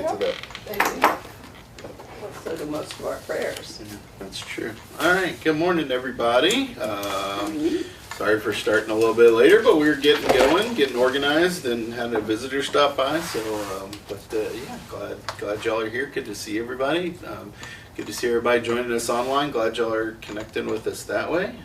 get to that. They do. So do most of our prayers. Yeah, that's true. All right, good morning, everybody. Sorry for starting a little bit later, but we were getting going, getting organized, and had a visitor stop by. So, yeah, glad y'all are here. Good to see everybody. Good to see everybody joining us online. Glad y'all are connecting with us that way.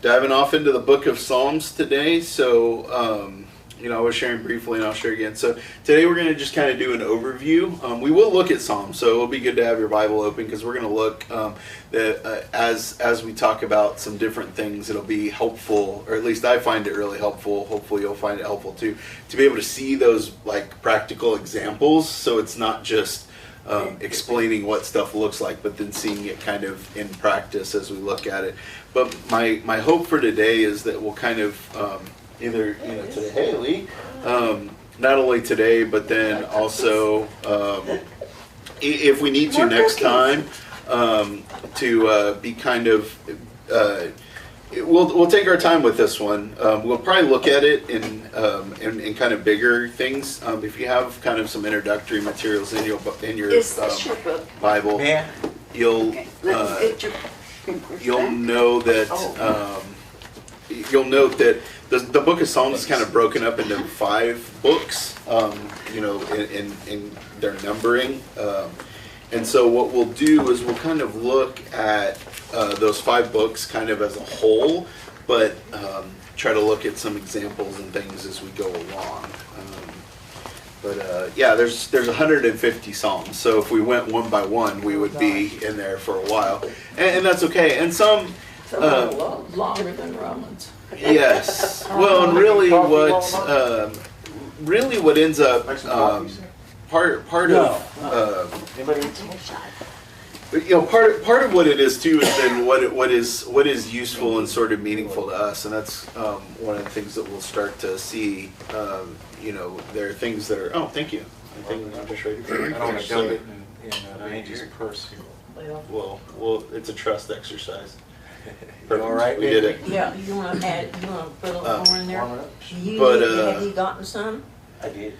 Diving off into the book of Psalms today. So, I was sharing briefly, and I'll share again. So today we're going to just kind of do an overview. We will look at Psalms, so it'll be good to have your Bible open because we're going to look as we talk about some different things. It'll be helpful, or at least I find it really helpful. Hopefully you'll find it helpful too, to be able to see those like practical examples. So it's not just explaining what stuff looks like, but then seeing it kind of in practice as we look at it. But my hope for today is that we'll kind of either today, hey Lee, not only today, but then also if we need to next time, to be kind of we'll take our time with this one. We'll probably look at it in kind of bigger things. If you have kind of some introductory materials in your Bible, you'll know that you'll note that the book of Psalms is kind of broken up into 5 books, in their numbering. And so what we'll do is we'll kind of look at those 5 books kind of as a whole, but try to look at some examples and things as we go along. Yeah, there's 150 Psalms, so if we went one by one, we would be in there for a while. And that's okay. And some longer than Romans. Yes. Well, and really what ends up part of what it is too is then what is useful and sort of meaningful to us, and that's one of the things that we'll start to see. There are things that are. Oh, thank you. I think I'm just ready for it. I don't want to dump it in Angie's purse. Well, it's a trust exercise. You all right? We did it. Yeah, you want to add? You want to put a little more in there? Have you gotten some? I did.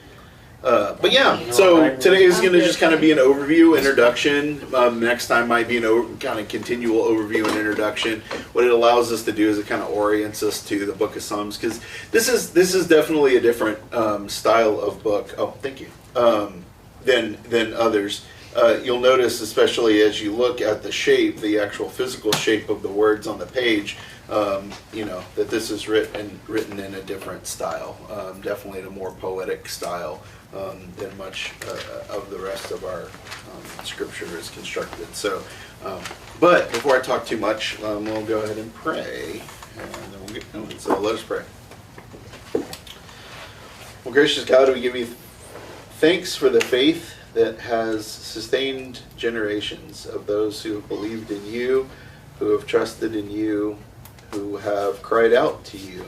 But yeah, so today is going to just kind of be an overview, introduction. Next time might be kind of continual overview and introduction. What it allows us to do is it kind of orients us to the book of Psalms, because this is definitely a different style of book. Oh, thank you. Than others. You'll notice, especially as you look at the shape, the actual physical shape of the words on the page, that this is written in a different style, definitely in a more poetic style than much of the rest of our scripture is constructed. So, but before I talk too much, we'll go ahead and pray, and then we'll get going. So let us pray. Well, gracious God, we give you thanks for the faith that has sustained generations of those who have believed in you, who have trusted in you, who have cried out to you.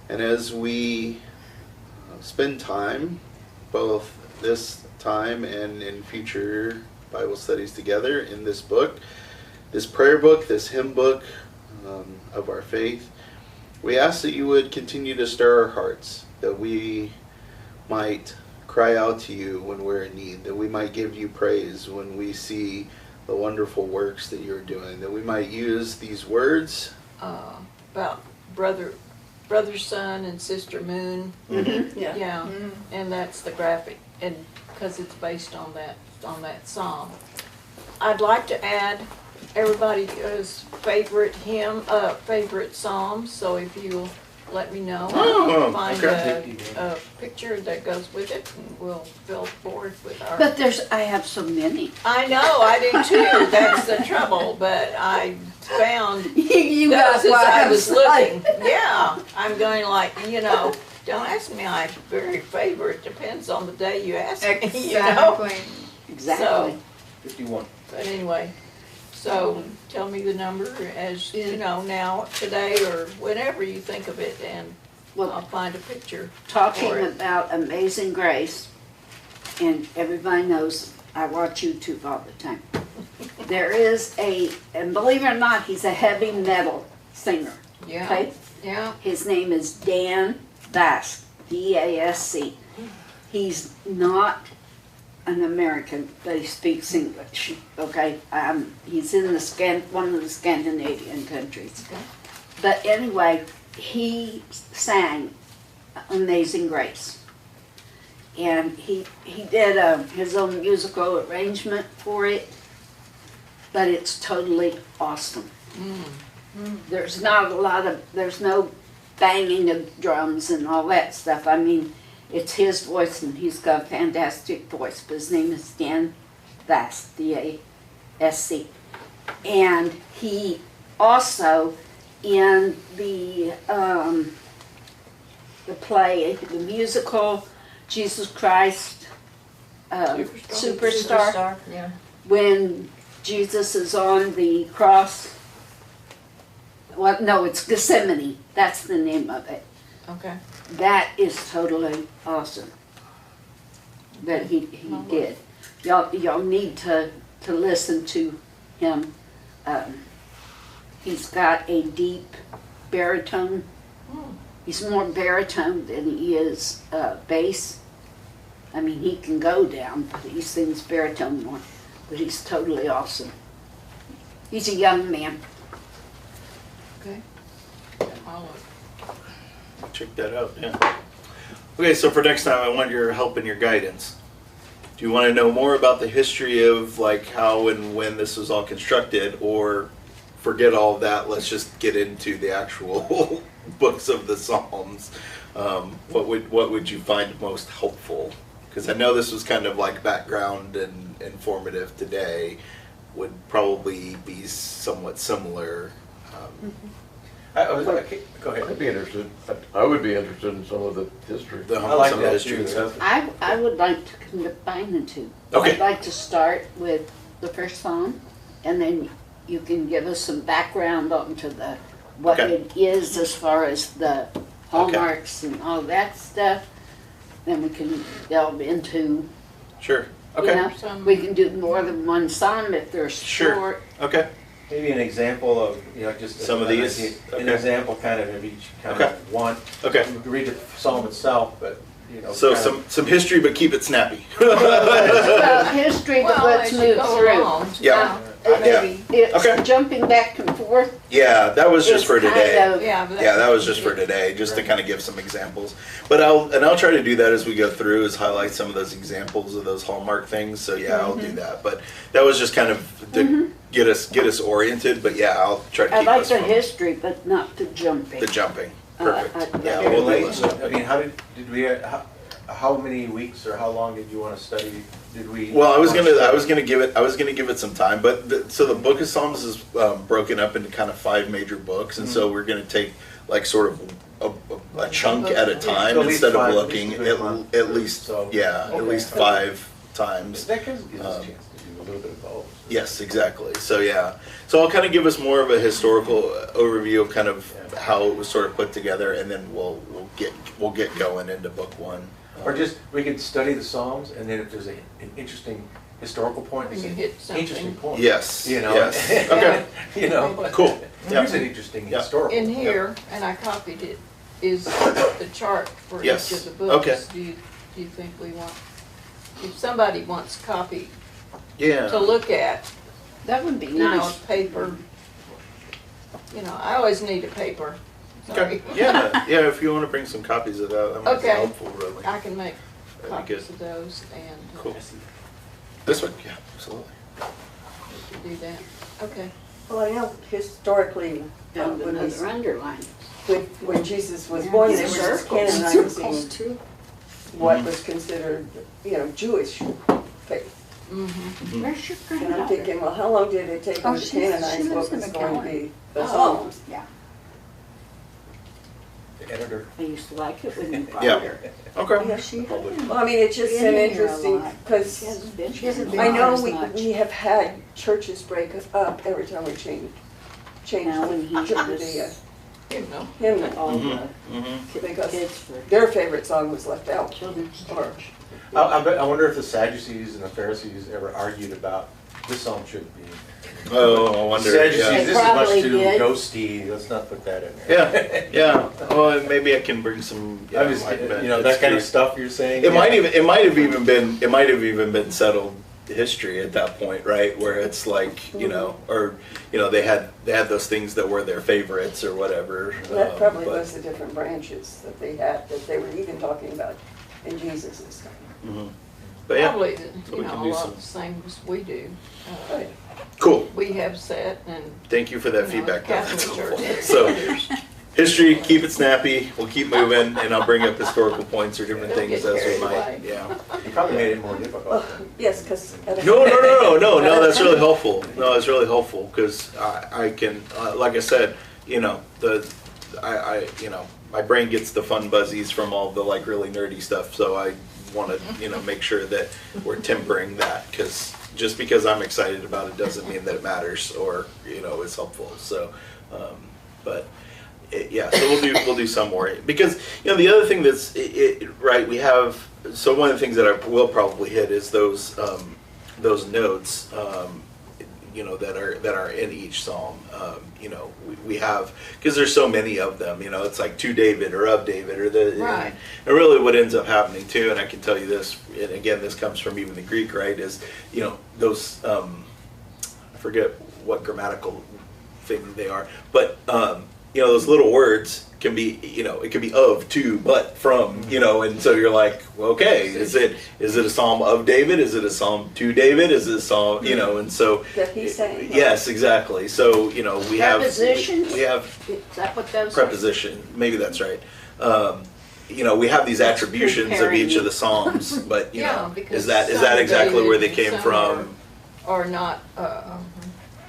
And as we spend time, both this time and in future Bible studies together in this book, this prayer book, this hymn book of our faith, we ask that you would continue to stir our hearts, that we might cry out to you when we're in need, that we might give you praise when we see the wonderful works that you're doing, that we might use these words about brother sun and sister moon. Mm-hmm. Yeah. Mm-hmm. And that's the graphic, and because it's based on that psalm. I'd like to add everybody's favorite favorite psalm, so if you'll let me know, I'll find a picture that goes with it, and we'll fill forward with our... But I have so many. I know, I do too. That's the trouble, but I found you those as I was looking. Like. Yeah, I'm going like, don't ask me my very favorite. Depends on the day you ask me, Exactly. So, 51. but anyway, so tell me the number as now, today, or whenever you think of it, and I'll find a picture. Talking about Amazing Grace, and everybody knows I watch YouTube all the time. There is and believe it or not, he's a heavy metal singer. Yeah. Okay? Yeah. His name is Dan Basc, D-A-S-C. He's not an American, but he speaks English. Okay, he's in one of the Scandinavian countries. Okay. But anyway, he sang "Amazing Grace," and he did his own musical arrangement for it. But it's totally awesome. There's no banging of drums and all that stuff. I mean, it's his voice, and he's got a fantastic voice. But his name is Dan Vasc, D-A-S-C. And he also, in the play, the musical, Jesus Christ Superstar, Yeah. when Jesus is on the cross. Well, no, it's Gethsemane. That's the name of it. Okay. That is totally awesome. That he did. Y'all need to listen to him. He's got a deep baritone. He's more baritone than he is bass. I mean, he can go down, but he sings baritone more. But he's totally awesome. He's a young man. Okay. I'll look. Check that out, yeah. Okay, so for next time, I want your help and your guidance. Do you want to know more about the history of like how and when this was all constructed, or forget all of that, let's just get into the actual books of the Psalms? What would you find most helpful? Because I know this was kind of like background and informative today, would probably be somewhat similar. Go ahead. I'd be interested. I would be interested in some of the history. I like some of the that history too. and stuff. I would like to combine the two. Okay. I'd like to start with the first Psalm, and then you can give us some background onto what Okay. it is as far as the hallmarks and all that stuff. Then we can delve into, Sure. you Okay. know, we can do more than one Psalm if they're Sure. short. Okay. Maybe an example of, just Some of these? an Okay. example kind of each kind Okay. of one. Okay. You can read the psalm itself, but So kind of- some history, but keep it snappy. History, but Well, let's as you move go through. along, Yeah. Maybe. It's Okay. jumping back and forth. Yeah, that was just It's for kind today. of- Yeah. But Yeah, that was just for today, just to kind of give some examples. But I'll try to do that as we go through, is highlight some of those examples of those hallmark things. So yeah, I'll do that. But that was just kind of to get us oriented. But yeah, I'll try to I keep like us the from history, but not the jumping. the jumping. Perfect. Yeah, Okay, we'll well, do this. I mean, how did we? How many weeks or how long did you want to study? Did we? Well, I was gonna give it some time, but so the Book of Psalms is broken up into kind of 5 major books, and so we're gonna take like sort of a chunk at a time So at least instead of 5, looking at least a month. at least So- at okay. least 5 times. That gives us a chance to do a little bit of both. Yes, exactly. So yeah, so I'll kind of give us more of a historical overview of kind of how it was sort of put together, and then we'll get going into book 1. Or just, we could study the Psalms, and then if there's an interesting historical point, You it's an hit something. interesting point. Yes. Yes. Okay. Cool. Here's an interesting Yeah. historical. In here, and I copied it, is the chart for Yes. each of the books. Okay. Do you think we want, if somebody wants a copy Yeah. to look at, That would be you know, nice. paper, I always need a paper. Okay. Sorry. Yeah. Yeah. If you want to bring some copies of that might be Okay. helpful. Really. I can make That'd be copies good. of those and Cool. This one. Yeah. Absolutely. we can do that. Okay. Well, I know historically, And when another underline. when Jesus was born, they were just canonizing what was considered, Jewish faith. Mm-hmm. Where's your And I'm granddaughter? thinking, well, how long did it take them to she canonize lives what in was the going to county. be the Oh, Psalms? yeah. The editor. I used to like it when you brought Yeah. her. Okay. Yeah, she had Well, I mean, it's just been an here a interesting, lot. because She hasn't been I know as we much. have had churches break up every time we change Now when he the was hymn, all the Mm-hmm. because kids for their favorite song was left out. children's Or- church. I wonder if the Sadducees and the Pharisees ever argued about This song should be. Oh, I wonder. Sadducees, Yeah. this is much Probably too did. ghosty, let's not put that in there. Yeah. Well, maybe I can bring some. Yeah, I'm just, like you know, that kind of stuff you're saying. It might have even been settled history at that point, right? Where it's like, you know, or you know, they had those things that were their favorites or whatever. That probably but- was the different branches that they had, that they were even talking about in Jesus' time. Mhm. But yeah, Probably, so you we know, can a do lot some- the same as we do. Uh, cool. We have set and. Thank you for that you know, feedback. That's Catholic helpful. Church. So, history, keep it snappy. We'll keep moving, and I'll bring up historical points or different Don't things get as we carried might. away. Yeah. You probably made it more difficult. Yes, because. No. That's really helpful. No, it's really helpful because I can, like I said, you know, you know, my brain gets the fun buzzies from all the like really nerdy stuff. So I want to, you know, make sure that we're tempering that because just because I'm excited about it doesn't mean that it matters or you know is helpful. So, but. Yeah, so we'll do some more because you know the other thing that's right we have so one of the things that I will probably hit is those notes you know that are in each psalm you know we have because there's so many of them you know it's like to David or of David or Right. and really what ends up happening too and I can tell you this and again this comes from even the Greek right is you know those I forget what grammatical thing they are but you know, those little words can be, you know, it could be of, to, but, from, you know, and so you're like, well, okay, is it a psalm of David? Is it a psalm to David? Is it a psalm, you know, and so. That he's saying. Yes, exactly. So, you know, we have. Prepositions? We have Is that what those are? preposition, maybe that's right. You know, we have these That's attributions of comparing each of the psalms, but, you Yeah, know, because is that some exactly where they David came and some from? Are not,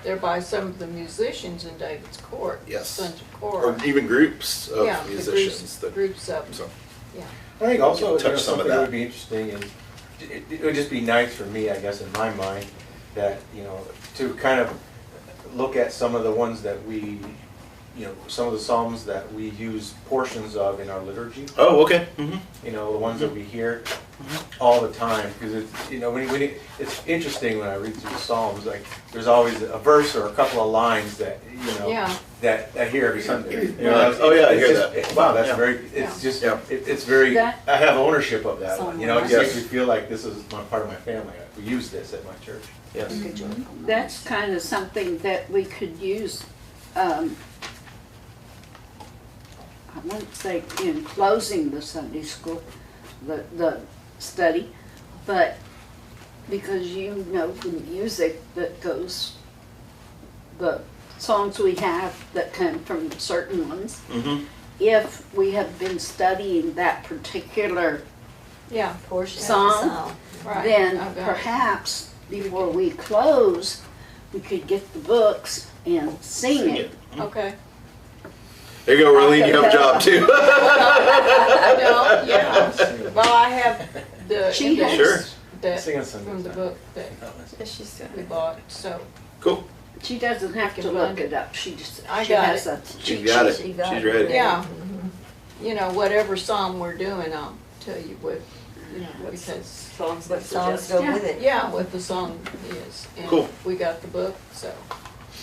they're by some of the musicians in David's court. Yes. Sons of Or Korah. even groups of Yeah, the musicians. groups of them, So, yeah. I think also, Touch you know, some of something that. that would be interesting is, it would just be nice for me, I guess, in my mind, that, you know, to kind of look at some of the ones that we, you know, some of the psalms that we use portions of in our liturgy, oh, okay. Mm-hmm. you know, the ones that we hear all the time, because it's, you know, it's interesting when I read through the psalms, like, there's always a verse or a couple of lines that, you know, Yeah. that I hear every Sunday. You Yeah. know, Oh, yeah, I it's hear just- that. Wow, that's Yeah. very, it's just, Yeah. it's very, That- I have ownership of that one, you know, it just Yes. makes me feel like this is part of my family. We use this at my church. Yes. That's kind of something that we could use, I wouldn't say in closing the Sunday school, the study, but because you know the music that goes, the songs we have that come from certain ones, Mm-hmm. if we have been studying that particular Yeah, Portion of the Psalm? psalm. right. then I've got it. perhaps before we close, we could get the books and sing it. Okay. There you go, Rolean, you have a job too. No, yeah. Well, I have the She has- Sure. that Sing us something. from the book that She's doing we it. bought, so. Cool. She doesn't have to To look find it up, she just, I she got has it. a She cheat got it. sheet. She got She's it. ready. Yeah. You know, whatever psalm we're doing, I'll tell you what, you know, because, Songs What that songs suggest. go with it? yeah, what the song is. And Cool. we got the book, so,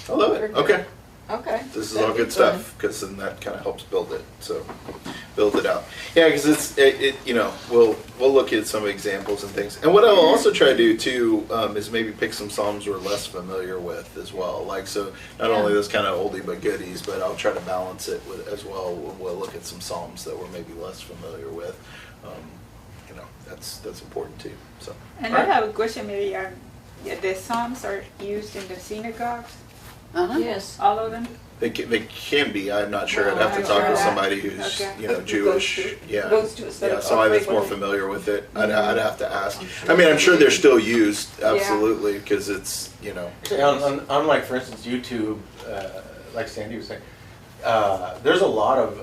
I love it. Okay. okay. This is that'd all be good fun. stuff because then that kind of helps build it. So build it out. Yeah, because it you know we'll look at some examples and things. And what I'll also try to do too is maybe pick some psalms we're less familiar with as well. Like so, not only those kind of oldie but goodies, but I'll try to balance it with as well. We'll look at some psalms that we're maybe less familiar with. You know, that's important too. So. And I have a question, maybe, the psalms are used in the synagogues, Uh-huh. Yes. all of them? They can be. I'm not sure. I'd Well, have to I'm talk sure with that- somebody who's Okay. you know Who goes Jewish. to- Yeah. goes to a Yeah, synagogue somebody that's more frequently. familiar with it. I'd have to ask. I mean, I'm sure they're still used, Yeah. absolutely, because it's, you know. Unlike, for instance, YouTube, like Sandy was saying, there's a lot of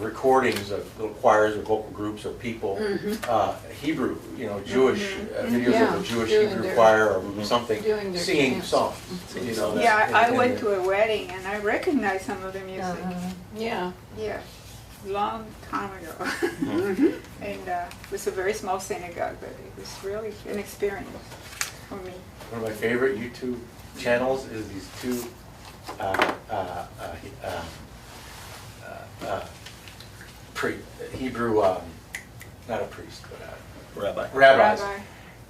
recordings of little choirs or vocal groups or people, Hebrew, you know, Jewish videos Yeah, of a Jewish doing Hebrew their- choir or something, doing their singing chants. songs. You know, Yeah, that's- I and- went and- to a wedding and I recognized some of the music. Yeah. Yeah, long time ago. And it was a very small synagogue, but it was really an experience. for me. One of my favorite YouTube channels is these two Hebrew, not a priest, but Rabbi. rabbis. Rabbi.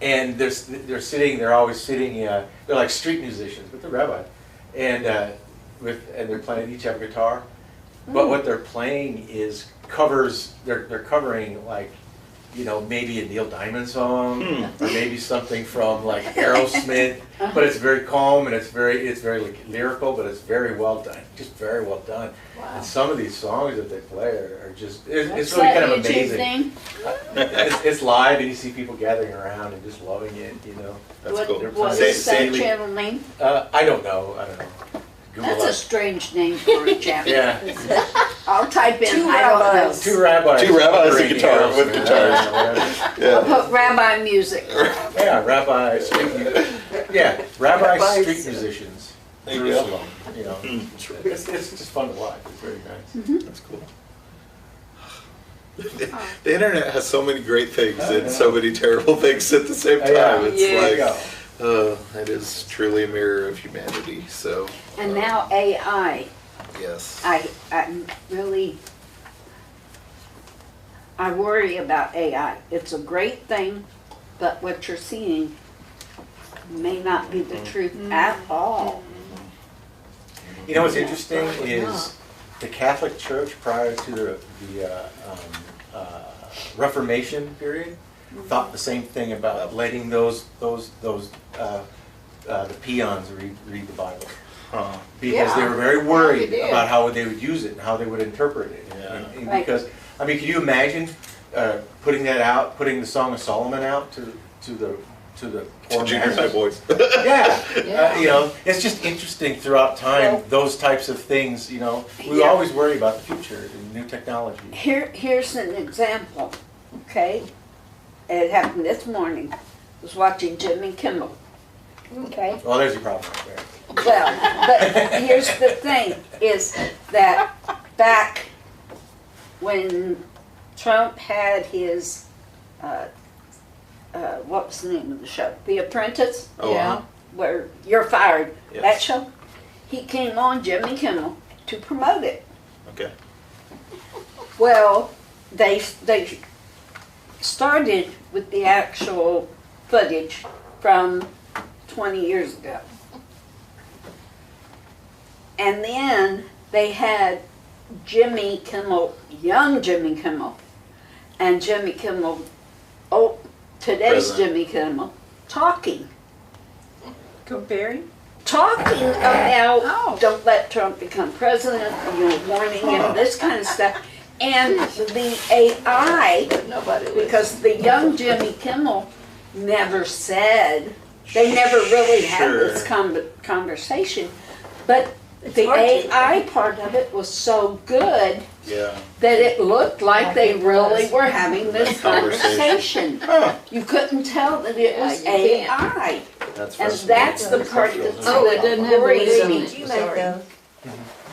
And they're always sitting, they're like street musicians, but they're rabbis. And they're playing, each have a guitar. But what they're playing is covers, they're covering like, maybe a Neil Diamond song, or maybe something from like Aerosmith, but it's very calm and it's very lyrical, but it's very well done, just very well done. Wow. And some of these songs that they play are just, it's What's really that kind of YouTube amazing. thing? It's live and you see people gathering around and just loving it, That's What- cool. What Say- is that say- channel name? I don't know. Google That's a it. strange name for a channel. Yeah. I'll type in, Two I don't know. rabbis. Two rabbis. Two rabbis and covering guitar, Aerosmith. with guitars. I'll Yeah. put rabbi music. Yeah, rabbi Rabbis. street musicians. There you go. Jerusalem, It's just fun to watch. It's very nice. That's cool. The internet has so many great things and so many terrible things at the same time. Yeah. It's There you like, go. it is truly a mirror of humanity. So, And now AI. yes. I'm really, I worry about AI. It's a great thing, but what you're seeing may not be the truth at all. You know what's interesting is the Catholic Church prior to the Reformation period thought the same thing about letting the peons read the Bible. Because they were very worried they did. about how they would use it and how they would interpret it. And Right. because, can you imagine putting the Song of Solomon out to the poor Junior high masses? boys. Yeah. It's just interesting throughout time, Well- those types of things, we Yeah. always worry about the future and new technology. Here's an example, okay? It happened this morning. I was watching Jimmy Kimmel, okay? Well, there's your problem right there. Well, but here's the thing, is that back when Trump had his, what was the name of the show? The Apprentice, Oh, Yeah. where you're fired, Yes. that show? He came on Jimmy Kimmel to promote it. Okay. Well, they started with the actual footage from 20 years ago. And then they had Jimmy Kimmel, young Jimmy Kimmel, and Jimmy Kimmel, today's President. Jimmy Kimmel, talking Comparing? about Oh. don't let Trump become president, warning him, this kind of stuff. And the AI, Nobody listens. because the young Jimmy Kimmel never said, they never really had this conversation, but the hard to- AI part of it was so good Yeah. that it looked like they it really was. were having this Conversation. conversation. You couldn't tell that it Yeah, was you can't. AI. That's And fascinating. that's the part Oh, it that didn't have the worries rhythm. me. You like those?